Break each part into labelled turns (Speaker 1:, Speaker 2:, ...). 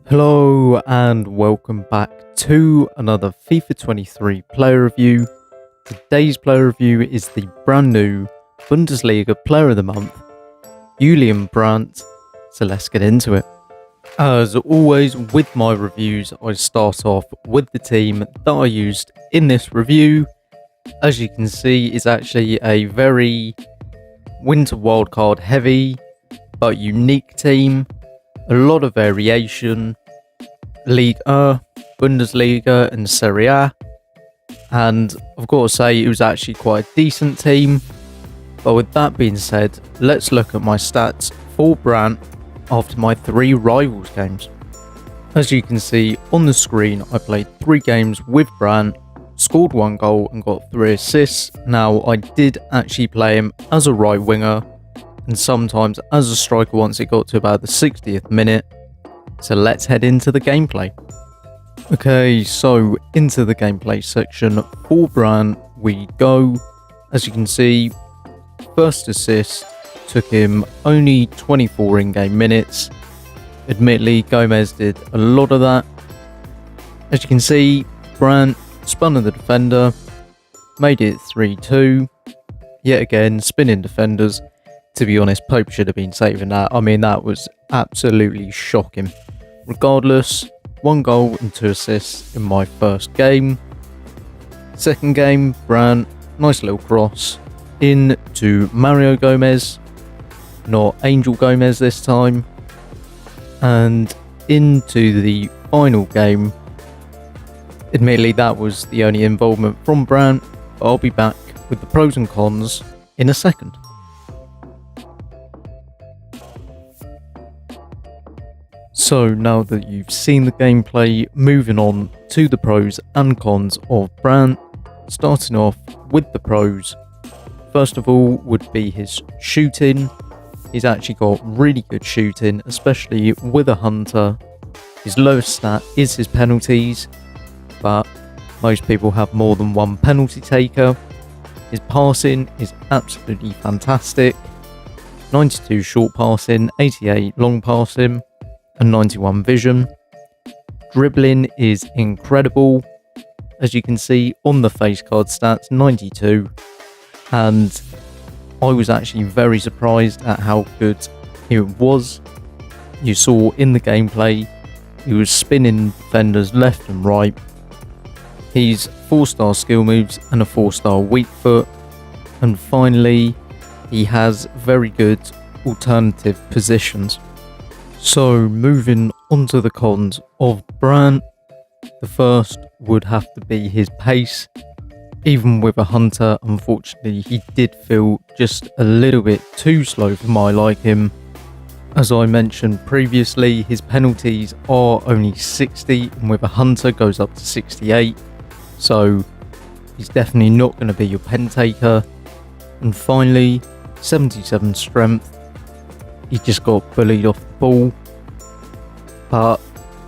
Speaker 1: Hello and welcome back to another FIFA 23 player review. Today's player review is the brand new Bundesliga Player of the Month, Julian Brandt, so let's get into it. As always with my reviews, I start off with the team that I used in this review. As you can see, it's actually a very winter wildcard heavy but unique team. A lot of variation, Liga, Bundesliga and Serie A, and I've got to say it was actually quite a decent team. But with that being said, let's look at my stats for Brandt after my 3 rivals games. As you can see on the screen, I played 3 games with Brandt, scored 1 goal and got 3 assists. Now I did actually play him as a right winger and sometimes as a striker once it got to about the 60th minute. So let's head into the gameplay. Okay, so into the gameplay section for Brandt we go. As you can see, first assist took him only 24 in-game minutes. Admittedly, Gomez did a lot of that. As you can see, Brandt spun at the defender, made it 3-2. Yet again, spinning defenders. To be honest, Pope should have been saving that. I mean, that was absolutely shocking. Regardless, 1 goal and 2 assists in my first game. Second game, Brandt, nice little cross into Mario Gomez, not Angel Gomez this time. And into the final game, admittedly that was the only involvement from Brandt, but I'll be back with the pros and cons in a second. So now that you've seen the gameplay, moving on to the pros and cons of Brandt. Starting off with the pros, first of all would be his shooting. He's actually got really good shooting, especially with a hunter. His lowest stat is his penalties, but most people have more than 1 penalty taker. His passing is absolutely fantastic. 92 short passing, 88 long passing, and 91 vision. Dribbling is incredible. As you can see on the face card stats, 92. And I was actually very surprised at how good it was. You saw in the gameplay, he was spinning defenders left and right. He's 4-star skill moves and a 4-star weak foot. And finally, he has very good alternative positions. So moving on to the cons of Brandt, the first would have to be his pace. Even with a hunter, unfortunately he did feel just a little bit too slow for my liking. As I mentioned previously, his penalties are only 60 and with a hunter goes up to 68. So he's definitely not going to be your pen taker. And finally, 77 strength. He just got bullied off the ball, but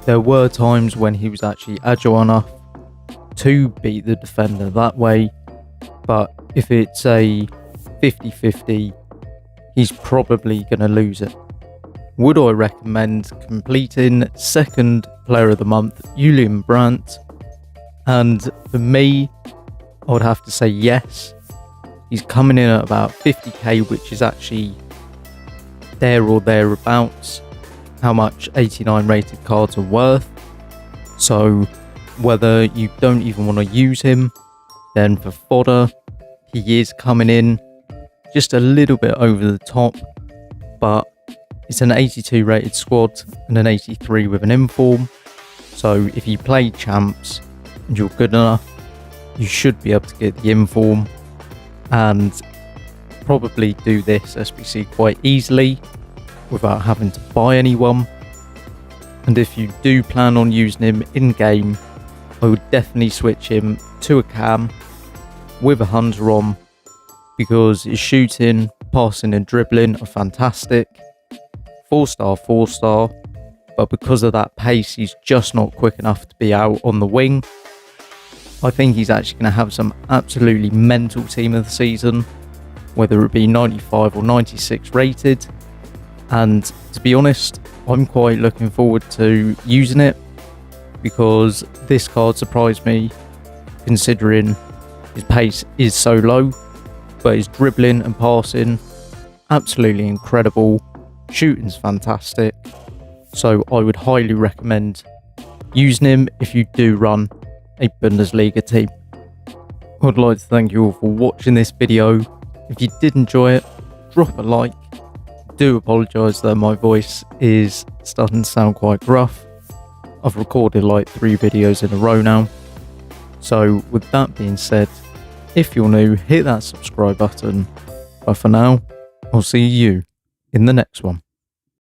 Speaker 1: there were times when he was actually agile enough to beat the defender that way. But if it's a 50-50, he's probably going to lose it. Would I recommend completing second player of the month, Julian Brandt? And for me, I would have to say yes. He's coming in at about 50k, which is actually there or thereabouts how much 89 rated cards are worth. So whether you don't even want to use him, then for fodder, he is coming in just a little bit over the top, but it's an 82 rated squad and an 83 with an inform. So if you play champs and you're good enough, you should be able to get the inform and probably do this SBC quite easily without having to buy anyone. And if you do plan on using him in game, I would definitely switch him to a cam with a hunter on, because his shooting, passing and dribbling are fantastic. 4-star, but because of that pace, he's just not quick enough to be out on the wing. I think he's actually going to have some absolutely mental team of the season, whether it be 95 or 96 rated. And to be honest, I'm quite looking forward to using it because this card surprised me considering his pace is so low, but his dribbling and passing, absolutely incredible. Shooting's fantastic. So I would highly recommend using him if you do run a Bundesliga team. I'd like to thank you all for watching this video. If you did enjoy it, drop a like. I do apologise that my voice is starting to sound quite gruff. I've recorded like 3 videos in a row now. So with that being said, if you're new, hit that subscribe button. But for now, I'll see you in the next one.